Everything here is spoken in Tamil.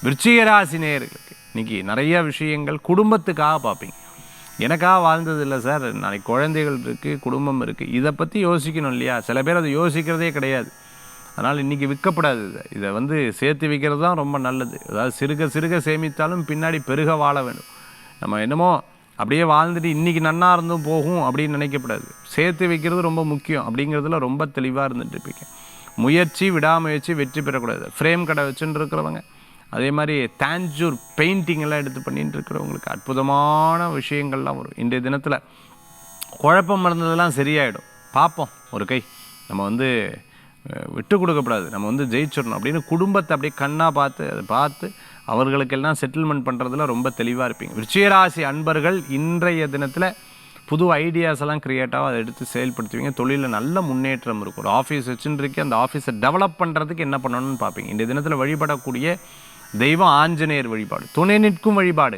விருச்சிக ராசி நேயர்களுக்கு இன்றைக்கி நிறைய விஷயங்கள் குடும்பத்துக்காக பார்ப்பீங்க. எனக்காக வாழ்ந்தது இல்லை சார், நாளைக்கு குழந்தைகள் இருக்குது, குடும்பம் இருக்குது, இதை பற்றி யோசிக்கணும் இல்லையா? சில பேர் அதை யோசிக்கிறதே கிடையாது. அதனால் இன்றைக்கி விற்கப்படாது. இதை சேர்த்து வைக்கிறது தான் ரொம்ப நல்லது. அதாவது சிறுக சிறுக சேமித்தாலும் பின்னாடி பெருக வாழ வேண்டும். நம்ம என்னமோ அப்படியே வாழ்ந்துட்டு இன்றைக்கி நன்னா இருந்தும் போகும் அப்படின்னு நினைக்கப்படாது. சேர்த்து வைக்கிறது ரொம்ப முக்கியம் அப்படிங்கிறதுல ரொம்ப தெளிவாக இருந்துட்டு இருப்பீங்க. முயற்சி விடாமுயற்சி வெற்றி பெறக்கூடாது. ஃப்ரேம் கடை வச்சுட்டு இருக்கிறவங்க, அதே மாதிரி தாஞ்சூர் பெயிண்டிங்கெல்லாம் எடுத்து பண்ணிட்டு இருக்கிறவங்களுக்கு அற்புதமான விஷயங்கள்லாம் வரும். இன்றைய தினத்தில் குழப்பம் இருந்ததெல்லாம் சரியாயிடும். பார்ப்போம் ஒரு கை. நம்ம விட்டு கொடுக்கக்கூடாது, நம்ம ஜெயிச்சிடணும் அப்படின்னு குடும்பத்தை அப்படியே கண்ணாக பார்த்து அதை பார்த்து அவர்களுக்கெல்லாம் செட்டில்மெண்ட் பண்ணுறதுல ரொம்ப தெளிவாக இருப்பீங்க. விருச்சிகராசி அன்பர்கள் இன்றைய தினத்தில் புது ஐடியாஸ் எல்லாம் க்ரியேட்டாக அதை எடுத்து செயல்படுத்துவீங்க. தொழிலில் நல்ல முன்னேற்றம் இருக்கும். ஒரு ஆஃபீஸ் வச்சுருக்கு, அந்த ஆஃபீஸை டெவலப் பண்ணுறதுக்கு என்ன பண்ணணும்னு பார்ப்பீங்க. இந்த தினத்தில் வழிபடக்கூடிய தெய்வம் ஆஞ்சநேயர் வழிபாடு, துணை நிற்கும் வழிபாடு.